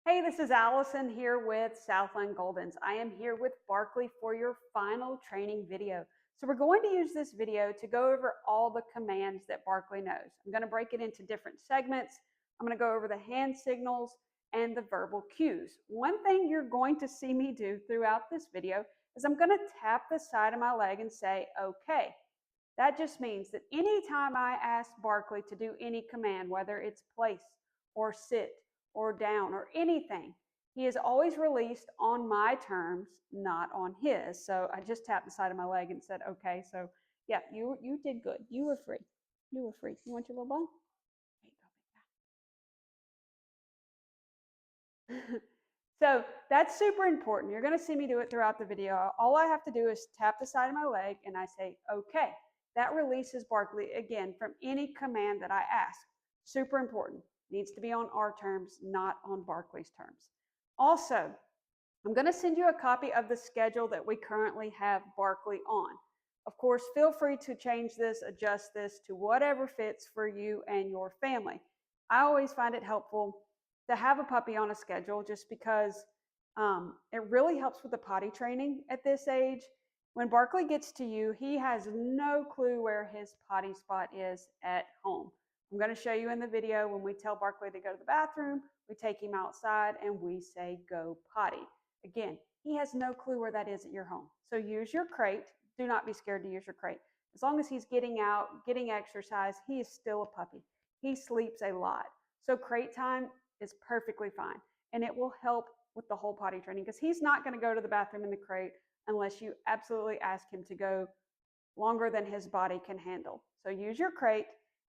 Hey, this is Allison here with Southland Goldens. I am here with Barkley for your final training video. So we're going to use this video to go over all the commands that Barkley knows. I'm going to break it into different segments. I'm going to go over the hand signals and the verbal cues. One thing you're going to see me do throughout this video is I'm going to tap the side of my leg and say, okay. That just means that anytime I ask Barkley to do any command, whether it's place or sit or down or anything, he is always released on my terms, not on his. So I just tapped the side of my leg and said, okay. So yeah, you did good. You were free. You were free. You want your little ball? There you go. So that's super important. You're going to see me do it throughout the video. All I have to do is tap the side of my leg and I say, okay. That releases Barkley again from any command that I ask. Super important. Needs to be on our terms, not on Barkley's terms. Also, I'm going to send you a copy of the schedule that we currently have Barkley on. Of course, feel free to change this, adjust this to whatever fits for you and your family. I always find it helpful to have a puppy on a schedule just because it really helps with the potty training at this age. When Barkley gets to you, he has no clue where his potty spot is at home. I'm going to show you in the video when we tell Barkley to go to the bathroom, we take him outside and we say go potty. Again, he has no clue where that is at your home. So use your crate. Do not be scared to use your crate. As long as he's getting out, getting exercise, he is still a puppy. He sleeps a lot. So crate time is perfectly fine. And it will help with the whole potty training because he's not going to go to the bathroom in the crate unless you absolutely ask him to go longer than his body can handle. So use your crate.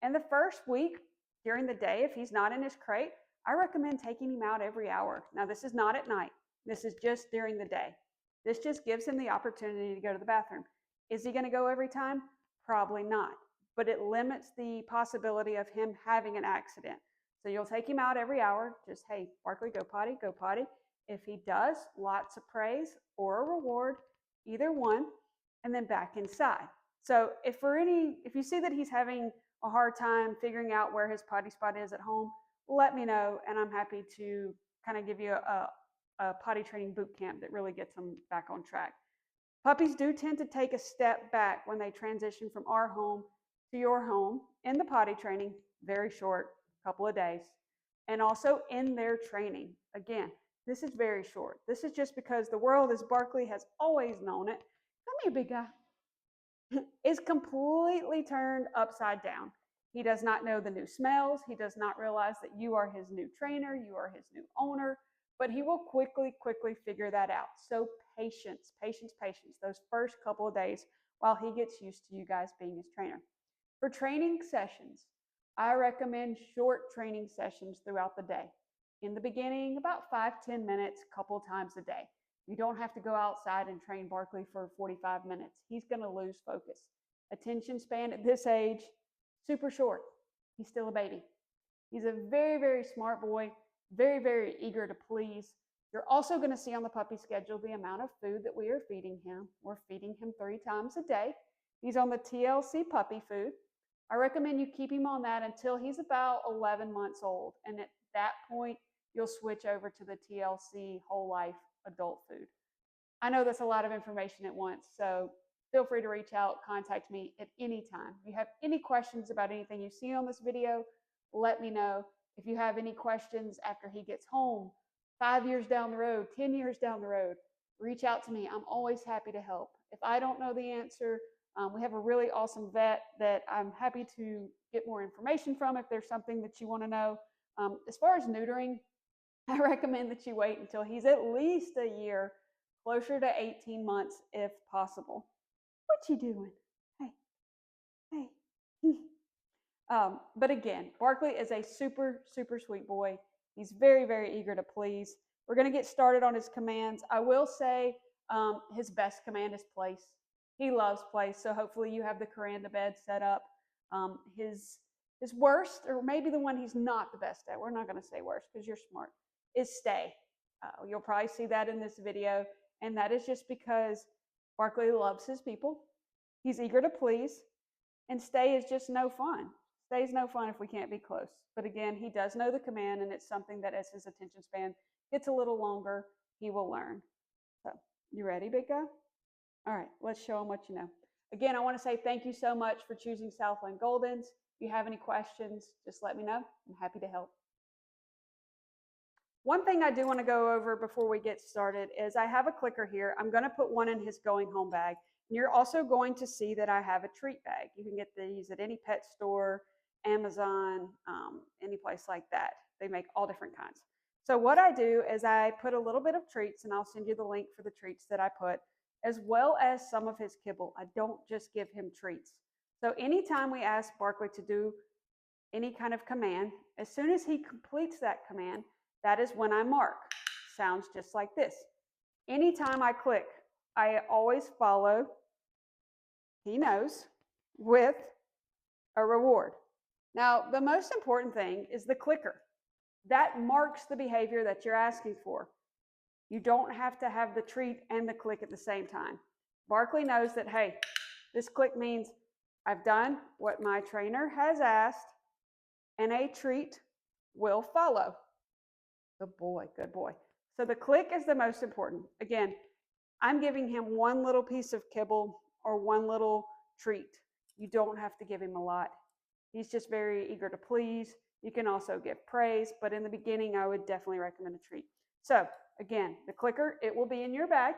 And the first week during the day, if he's not in his crate, I recommend taking him out every hour. Now, this is not at night. This is just during the day. This just gives him the opportunity to go to the bathroom. Is he going to go every time? Probably not. But it limits the possibility of him having an accident. So you'll take him out every hour. Just, hey, Barkley, go potty, go potty. If he does, lots of praise or a reward, either one, and then back inside. So if you see that he's having a hard time figuring out where his potty spot is at home, let me know, and I'm happy to kind of give you a potty training boot camp that really gets them back on track. Puppies do tend to take a step back when they transition from our home to your home in the potty training, very short, couple of days, and also in their training. Again, this is very short. This is just because the world, as Barkley has always known it, come here, big guy, is completely turned upside down. He does not know the new smells. He does not realize that you are his new trainer, you are his new owner, but he will quickly figure that out. So patience, patience, patience, those first couple of days while he gets used to you guys being his trainer. For training sessions, I recommend short training sessions throughout the day. In the beginning, about 5-10 minutes, a couple times a day. You don't have to go outside and train Barkley for 45 minutes. He's going to lose focus. Attention span at this age, super short. He's still a baby. He's a very smart boy, very eager to please. You're also going to see on the puppy schedule the amount of food that we are feeding him. We're feeding him 3 times a day. He's on the TLC puppy food. I recommend you keep him on that until he's about 11 months old. And at that point, you'll switch over to the TLC whole life adult food. I know that's a lot of information at once, so feel free to reach out, contact me at any time. If you have any questions about anything you see on this video, let me know. If you have any questions after he gets home, 5 years down the road, 10 years down the road, reach out to me. I'm always happy to help. If I don't know the answer, we have a really awesome vet that I'm happy to get more information from if there's something that you want to know. As far as neutering, I recommend that you wait until he's at least a year, closer to 18 months if possible. What you doing? Hey, hey. But again, Barkley is a super sweet boy. He's very eager to please. We're going to get started on his commands. I will say his best command is place. He loves place, so hopefully you have the Kuranda bed set up. His worst, or maybe the one he's not the best at, we're not going to say worst because you're smart, is stay. You'll probably see that in this video, and that is just because Barkley loves his people. He's eager to please, and stay is just no fun. Stay is no fun if we can't be close. But again, he does know the command, and it's something that as his attention span gets a little longer, he will learn. So, you ready, big guy? All right, let's show him what you know. Again, I want to say thank you so much for choosing Southland Goldens. If you have any questions, just let me know. I'm happy to help. One thing I do want to go over before we get started is I have a clicker here. I'm going to put one in his going home bag. And you're also going to see that I have a treat bag. You can get these at any pet store, Amazon, any place like that. They make all different kinds. So what I do is I put a little bit of treats, and I'll send you the link for the treats that I put, as well as some of his kibble. I don't just give him treats. So anytime we ask Barkley to do any kind of command, as soon as he completes that command, that is when I mark. Sounds just like this. Anytime I click, I always follow, he knows, with a reward. Now, the most important thing is the clicker. That marks the behavior that you're asking for. You don't have to have the treat and the click at the same time. Barkley knows that, hey, this click means I've done what my trainer has asked, and a treat will follow. Good boy, good boy. So the click is the most important. Again, I'm giving him one little piece of kibble or one little treat. You don't have to give him a lot. He's just very eager to please. You can also give praise, but in the beginning, I would definitely recommend a treat. So again, the clicker, it will be in your bag.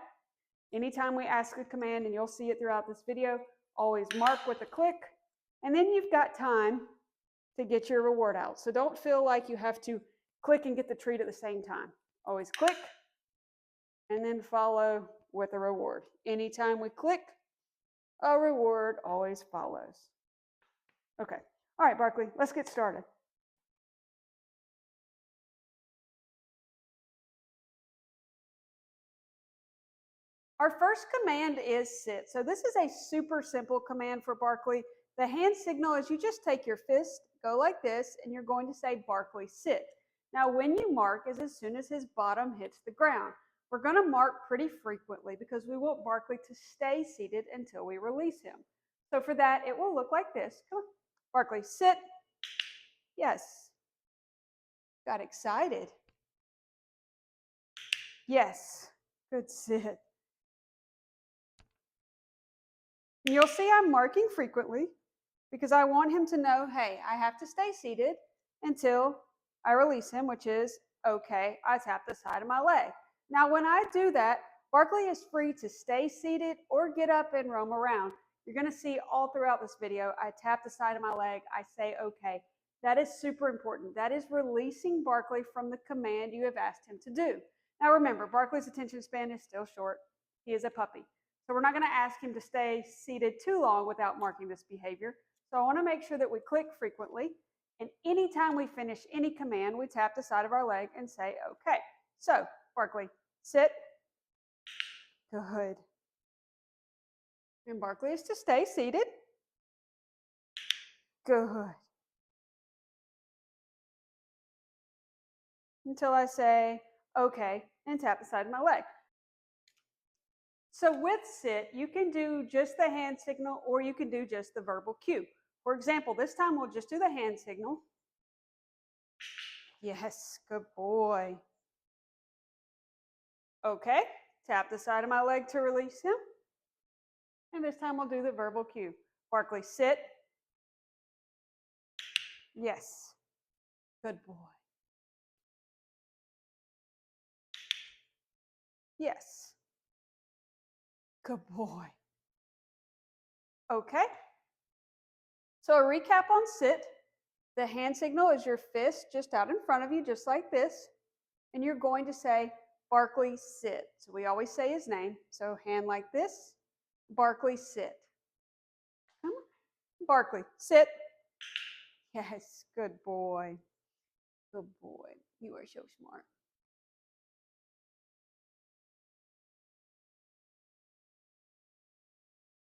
Anytime we ask a command, and you'll see it throughout this video, always mark with a click, and then you've got time to get your reward out. So don't feel like you have to click and get the treat at the same time. Always click and then follow with a reward. Anytime we click, a reward always follows. Okay. All right, Barkley, let's get started. Our first command is sit. So this is a super simple command for Barkley. The hand signal is you just take your fist, go like this, and you're going to say, Barkley, sit. Now, when you mark is as soon as his bottom hits the ground. We're going to mark pretty frequently because we want Barkley to stay seated until we release him. So for that, it will look like this. Come on, Barkley, sit. Yes. Got excited. Yes. Good sit. And you'll see I'm marking frequently because I want him to know, hey, I have to stay seated until I release him, which is, okay, I tap the side of my leg. Now, when I do that, Barkley is free to stay seated or get up and roam around. You're going to see all throughout this video, I tap the side of my leg, I say, okay. That is super important. That is releasing Barkley from the command you have asked him to do. Now, remember, Barkley's attention span is still short. He is a puppy. So we're not going to ask him to stay seated too long without marking this behavior. So I want to make sure that we click frequently. And anytime we finish any command, we tap the side of our leg and say, okay. So, Barkley, sit. Good. And Barkley is to stay seated. Good. Until I say, okay, and tap the side of my leg. So with sit, you can do just the hand signal or you can do just the verbal cue. For example, this time we'll just do the hand signal. Yes, good boy. Okay, tap the side of my leg to release him. And this time we'll do the verbal cue. Barkley, sit. Yes, good boy. Yes, good boy. Okay. So a recap on sit. The hand signal is your fist just out in front of you, just like this. And you're going to say, Barkley, sit. So we always say his name. So hand like this, Barkley, sit. Come on. Barkley, sit. Yes, good boy. Good boy. You are so smart.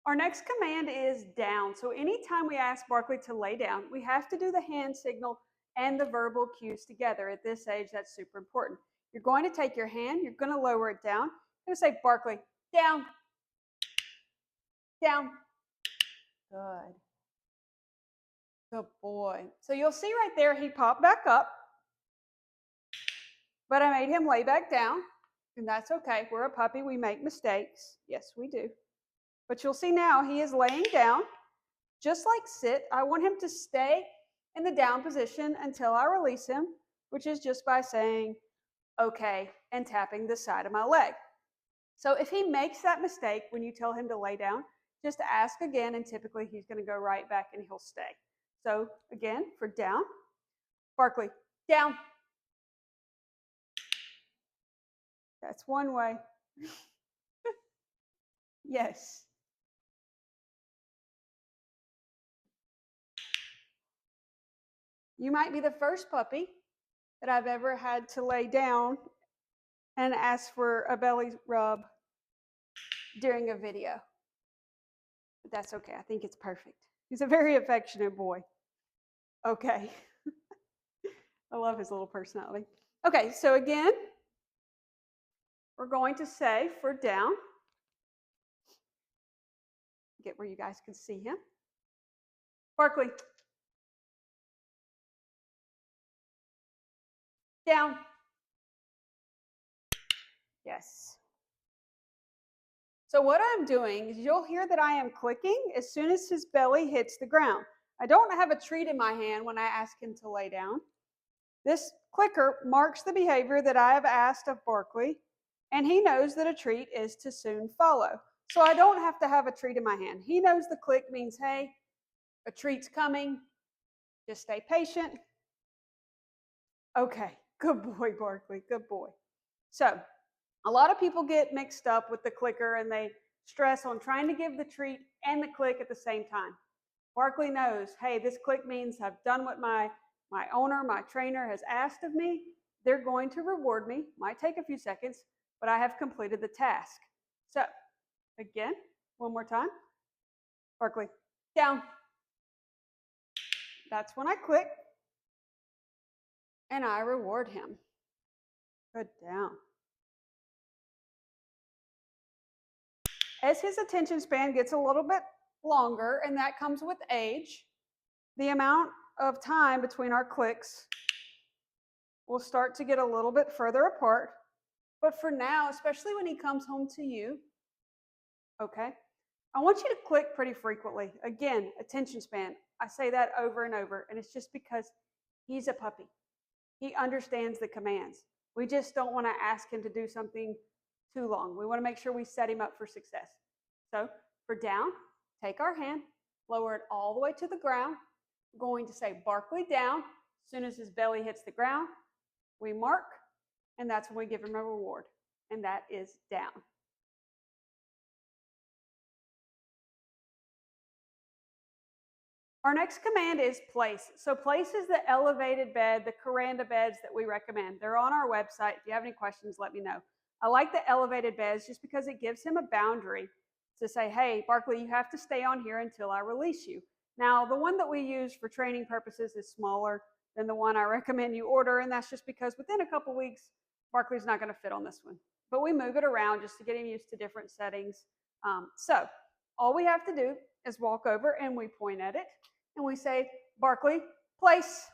Our next command is down. So anytime we ask Barkley to lay down, we have to do the hand signal and the verbal cues together. At this age, that's super important. You're going to take your hand, you're going to lower it down. You're going to say, Barkley, down, down. Good. Good boy. So you'll see right there, he popped back up. But I made him lay back down, and that's okay. We're a puppy. We make mistakes. Yes, we do. But you'll see now he is laying down, just like sit. I want him to stay in the down position until I release him, which is just by saying, okay, and tapping the side of my leg. So if he makes that mistake when you tell him to lay down, just ask again, and typically he's going to go right back and he'll stay. So again, for down, Barkley, down. That's one way. Yes. You might be the first puppy that I've ever had to lay down and ask for a belly rub during a video. But that's okay. I think it's perfect. He's a very affectionate boy. Okay. I love his little personality. Okay, so again, we're going to say for down, get where you guys can see him. Barkley, down. Yes. So what I'm doing is you'll hear that I am clicking as soon as his belly hits the ground. I don't have a treat in my hand when I ask him to lay down. This clicker marks the behavior that I have asked of Barkley, and he knows that a treat is to soon follow. So I don't have to have a treat in my hand. He knows the click means, hey, a treat's coming. Just stay patient. Okay, good boy, Barkley, good boy. So a lot of people get mixed up with the clicker and they stress on trying to give the treat and the click at the same time. Barkley knows, hey, this click means I've done what my owner, my trainer has asked of me. They're going to reward me. Might take a few seconds, but I have completed the task. So again, one more time. Barkley, down. That's when I click and I reward him. Good, down. As his attention span gets a little bit longer, and that comes with age, the amount of time between our clicks will start to get a little bit further apart. But for now, especially when he comes home to you, okay, I want you to click pretty frequently. Again, attention span. I say that over and over, and it's just because he's a puppy. He understands the commands. We just don't want to ask him to do something too long. We want to make sure we set him up for success. So for down, take our hand, lower it all the way to the ground. We're going to say Barkley down. As soon as his belly hits the ground, we mark, and that's when we give him a reward, and that is down. Our next command is place. So place is the elevated bed, the Kuranda beds that we recommend. They're on our website. If you have any questions, let me know. I like the elevated beds just because it gives him a boundary to say, hey, Barkley, you have to stay on here until I release you. Now, the one that we use for training purposes is smaller than the one I recommend you order, and that's just because within a couple weeks, Barkley's not going to fit on this one. But we move it around just to get him used to different settings. So all we have to do is walk over and we point at it and we say, Barkley, place.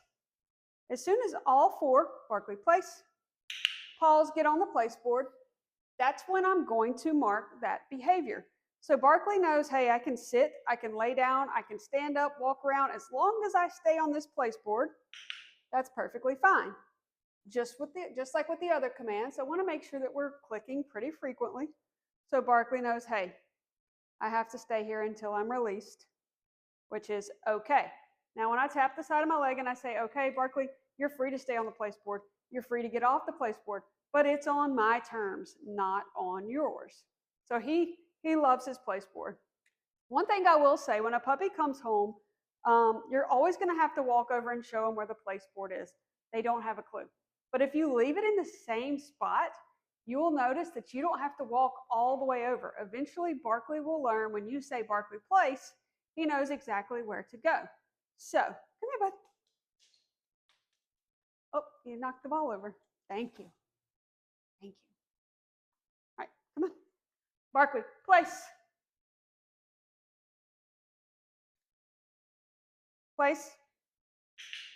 As soon as all four, Barkley, place, paws get on the place board, that's when I'm going to mark that behavior. So Barkley knows, hey, I can sit, I can lay down, I can stand up, walk around. As long as I stay on this place board, that's perfectly fine. Just like with the other commands, I want to make sure that we're clicking pretty frequently. So Barkley knows, hey, I have to stay here until I'm released, which is okay. Now, when I tap the side of my leg and I say, okay, Barkley, you're free to stay on the place board. You're free to get off the place board, but it's on my terms, not on yours. So he loves his place board. One thing I will say, when a puppy comes home, you're always going to have to walk over and show them where the place board is. They don't have a clue. But if you leave it in the same spot, you will notice that you don't have to walk all the way over. Eventually, Barkley will learn when you say Barkley place, he knows exactly where to go. So, come here, bud. Oh, you knocked the ball over. Thank you. Thank you. All right, come on. Barkley, place. Place.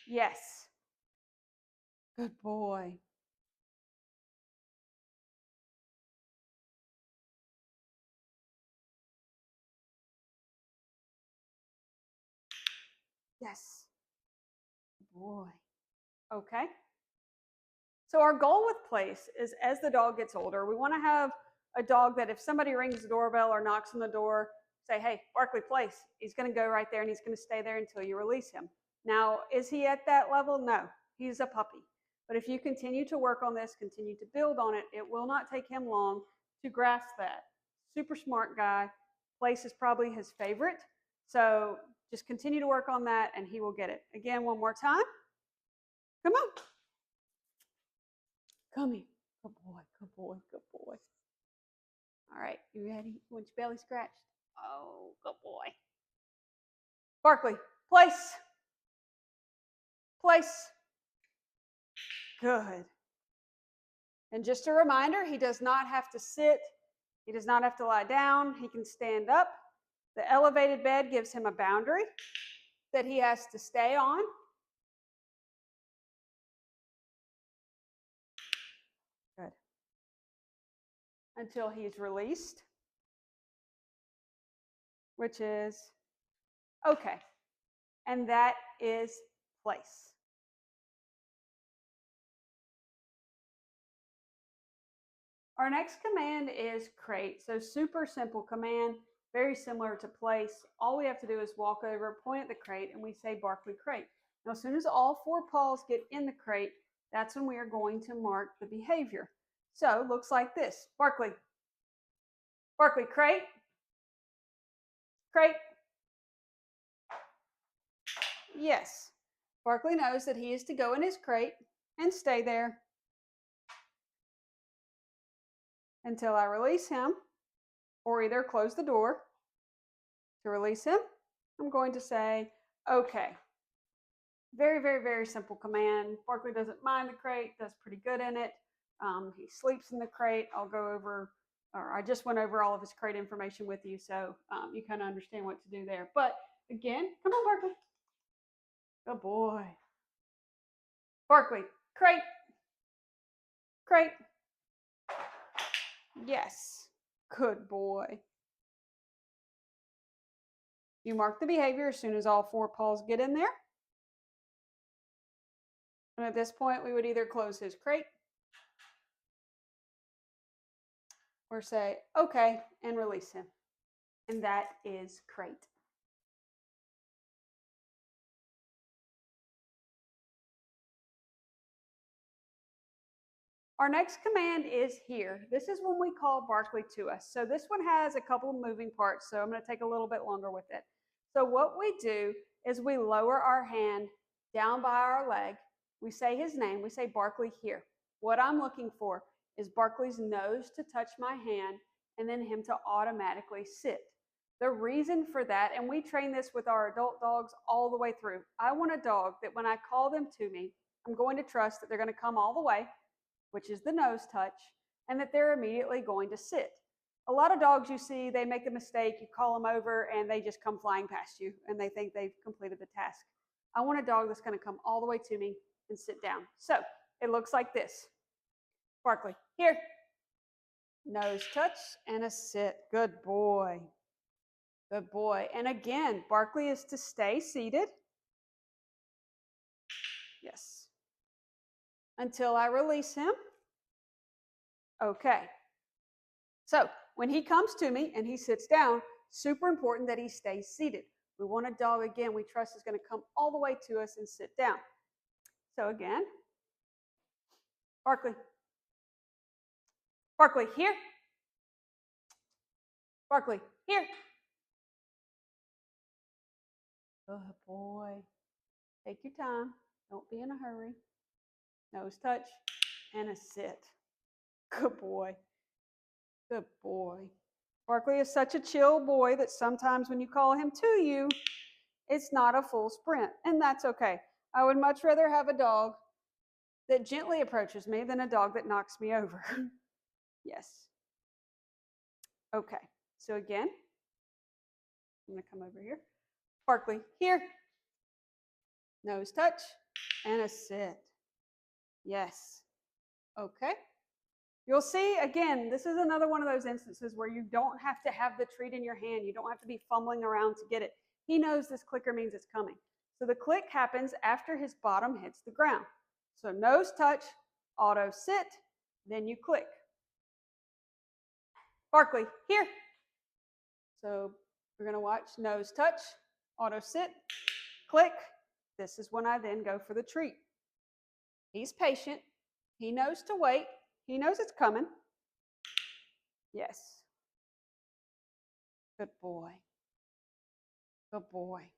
Yes. Good boy. Yes. Boy. Okay. So our goal with place is as the dog gets older, we want to have a dog that if somebody rings the doorbell or knocks on the door, say, hey, Barkley, place. He's going to go right there and he's going to stay there until you release him. Now, is he at that level? No, he's a puppy. But if you continue to work on this, continue to build on it, it will not take him long to grasp that. Super smart guy. Place is probably his favorite. So just continue to work on that and he will get it. Again, one more time. Come on. Come here. Good boy, good boy, good boy. All right, you ready? You want your belly scratched? Oh, good boy. Barkley, place. Place. Good. And just a reminder, he does not have to sit. He does not have to lie down. He can stand up. The elevated bed gives him a boundary that he has to stay on. Good. Until he's released, which is okay. And that is place. Our next command is crate. So super simple command, very similar to place. All we have to do is walk over, point at the crate, and we say Barkley crate. Now, as soon as all four paws get in the crate, that's when we are going to mark the behavior. So looks like this. Barkley. Barkley crate. Crate. Yes. Barkley knows that he is to go in his crate and stay there until I release him, or either close the door. To release him, I'm going to say, okay. Very, very, very simple command. Barkley doesn't mind the crate, does pretty good in it. He sleeps in the crate. I'll go over, or I just went over all of his crate information with you, so you kind of understand what to do there. But again, come on, Barkley. Good boy. Barkley, crate. Crate. Yes. Good boy. You mark the behavior as soon as all four paws get in there. And at this point, we would either close his crate or say, okay, and release him. And that is crate. Our next command is here. This is when we call Barkley to us. So this one has a couple of moving parts, so I'm going to take a little bit longer with it. So what we do is we lower our hand down by our leg. We say his name. We say Barkley here. What I'm looking for is Barkley's nose to touch my hand and then him to automatically sit. The reason for that, and we train this with our adult dogs all the way through. I want a dog that when I call them to me, I'm going to trust that they're going to come all the way, which is the nose touch, and that they're immediately going to sit. A lot of dogs you see, they make a mistake, you call them over, and they just come flying past you, and they think they've completed the task. I want a dog that's going to come all the way to me and sit down. So it looks like this. Barkley, here. Nose touch and a sit. Good boy. Good boy. And again, Barkley is to stay seated. Yes. Until I release him. Okay. So when he comes to me and he sits down, super important that he stays seated. We want a dog, again, we trust is going to come all the way to us and sit down. So again, Barkley. Barkley, here. Barkley, here. Good boy. Take your time. Don't be in a hurry. Nose touch and a sit. Good boy. Good boy. Barkley is such a chill boy that sometimes when you call him to you, it's not a full sprint, and that's okay. I would much rather have a dog that gently approaches me than a dog that knocks me over. Yes. Okay. So again, I'm going to come over here. Barkley, here. Nose touch and a sit. Yes. Okay. You'll see, again, this is another one of those instances where you don't have to have the treat in your hand. You don't have to be fumbling around to get it. He knows this clicker means it's coming. So the click happens after his bottom hits the ground. So nose touch, auto sit, then you click. Barkley, here. So we're going to watch nose touch, auto sit, click. This is when I then go for the treat. He's patient. He knows to wait. He knows it's coming. Yes. Good boy. Good boy.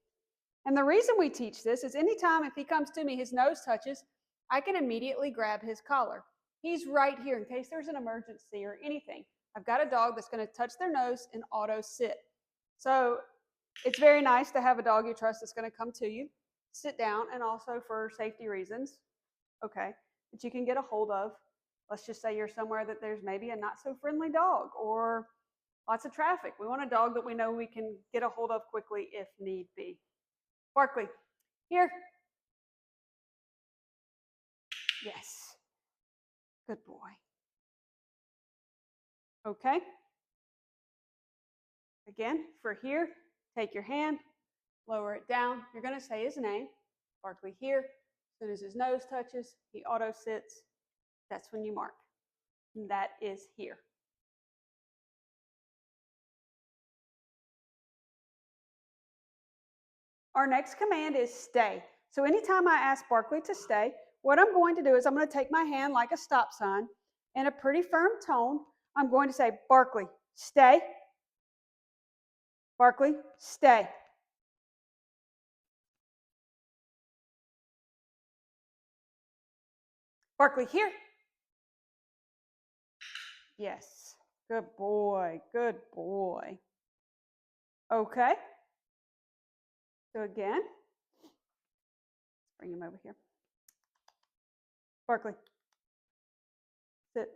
And the reason we teach this is anytime if he comes to me, his nose touches, I can immediately grab his collar. He's right here in case there's an emergency or anything. I've got a dog that's going to touch their nose and auto sit. So it's very nice to have a dog you trust that's going to come to you, sit down, and also for safety reasons, okay, that you can get a hold of. Let's just say you're somewhere that there's maybe a not so friendly dog or lots of traffic. We want a dog that we know we can get a hold of quickly if need be. Barkley, here. Yes. Good boy. Okay. Again, for here, take your hand, lower it down. You're going to say his name. Barkley here. As soon as his nose touches, he auto sits. That's when you mark. And that is here. Our next command is stay. So anytime I ask Barkley to stay, what I'm going to do is I'm going to take my hand like a stop sign in a pretty firm tone. I'm going to say, Barkley, stay. Barkley, stay. Barkley, here. Yes. Good boy. Good boy. Okay. So again, let's bring him over here. Barkley, sit.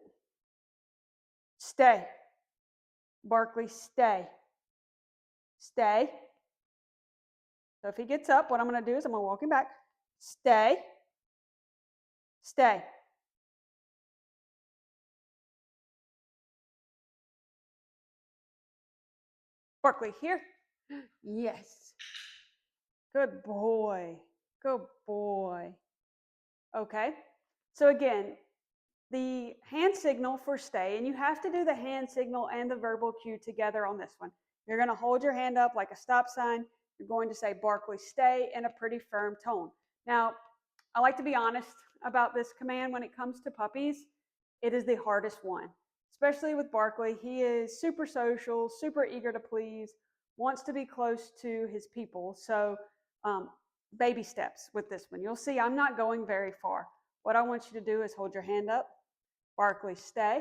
Stay. Barkley, stay. Stay. So if he gets up, what I'm going to do is I'm going to walk him back. Stay. Stay. Barkley, here. Yes. Good boy. Good boy. Okay. So again, the hand signal for stay, and you have to do the hand signal and the verbal cue together on this one. You're going to hold your hand up like a stop sign. You're going to say Barkley, stay in a pretty firm tone. Now, I like to be honest about this command when it comes to puppies. It is the hardest one, especially with Barkley. He is super social, super eager to please, wants to be close to his people. So baby steps with this one. You'll see I'm not going very far. What I want you to do is hold your hand up. Barkley, stay.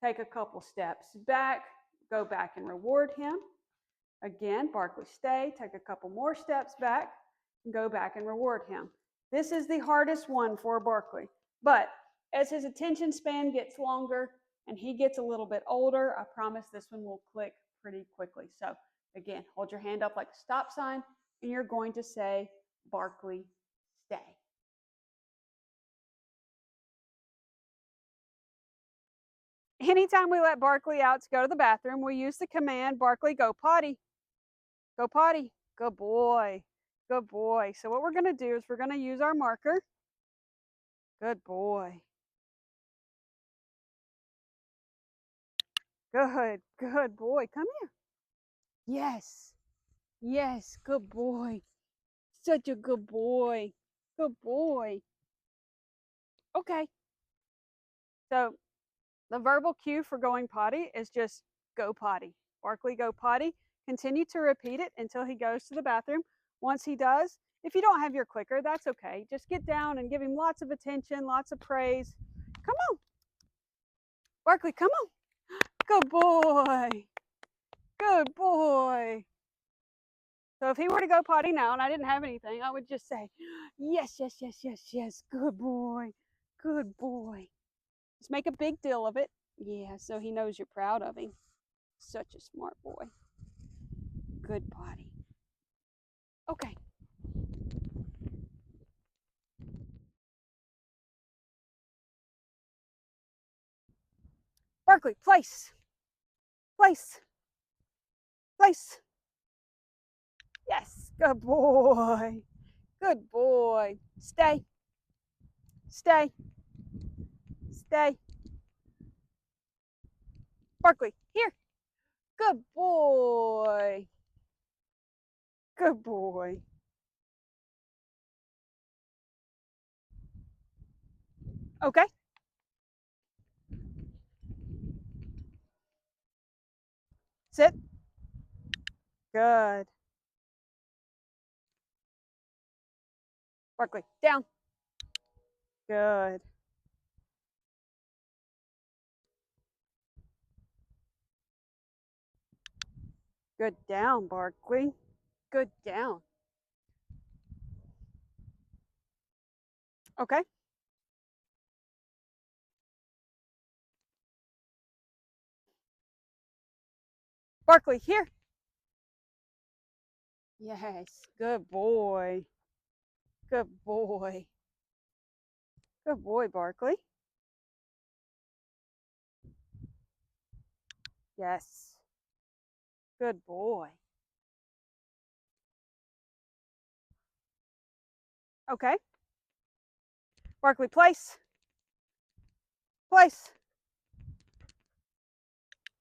Take a couple steps back. Go back and reward him. Again, Barkley, stay. Take a couple more steps back. And go back and reward him. This is the hardest one for Barkley. But as his attention span gets longer and he gets a little bit older, I promise this one will click pretty quickly. So again, hold your hand up like a stop sign, and you're going to say, Barkley, stay. Anytime we let Barkley out to go to the bathroom, we use the command, Barkley, go potty. Go potty. Good boy. Good boy. So what we're going to do is we're going to use our marker. Good boy. Good. Good boy. Come here. Yes. Yes. Good boy. Such a good boy. Good boy. Okay. So the verbal cue for going potty is just go potty. Barkley, go potty. Continue to repeat it until he goes to the bathroom. Once he does, if you don't have your clicker, that's okay. Just get down and give him lots of attention, lots of praise. Come on. Barkley, come on. Good boy. Good boy. So if he were to go potty now and I didn't have anything, I would just say, yes, yes, yes, yes, yes. Good boy. Good boy. Just make a big deal of it. Yeah, so he knows you're proud of him. Such a smart boy. Good potty. Okay. Barkley, place. Place. Place. Yes, good boy. Good boy. Stay. Stay. Stay. Barkley, here. Good boy. Good boy. Okay. Sit. Good. Barkley, down. Good. Good down, Barkley. Good down. Okay. Barkley, here. Yes. Good boy. Good boy. Good boy, Barkley. Yes. Good boy. Okay. Barkley, place. Place.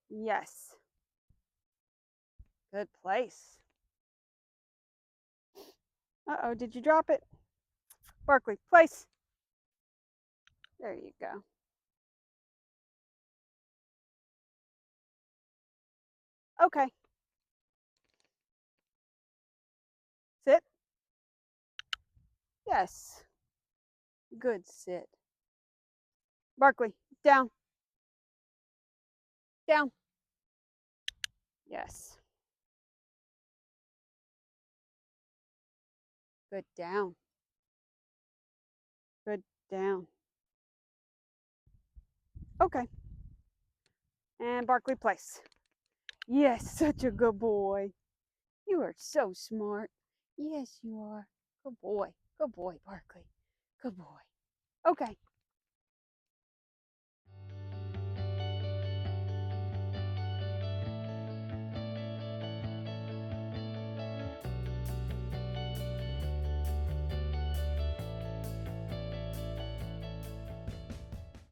Yes. Good place. Uh-oh, did you drop it? Barkley, place. There you go. Okay. Sit. Yes. Good sit. Barkley, down. Down. Yes. Good down. Good down. Okay. And Barkley, place. Yes, such a good boy. You are so smart. Yes, you are. Good boy. Good boy, Barkley. Good boy. Okay.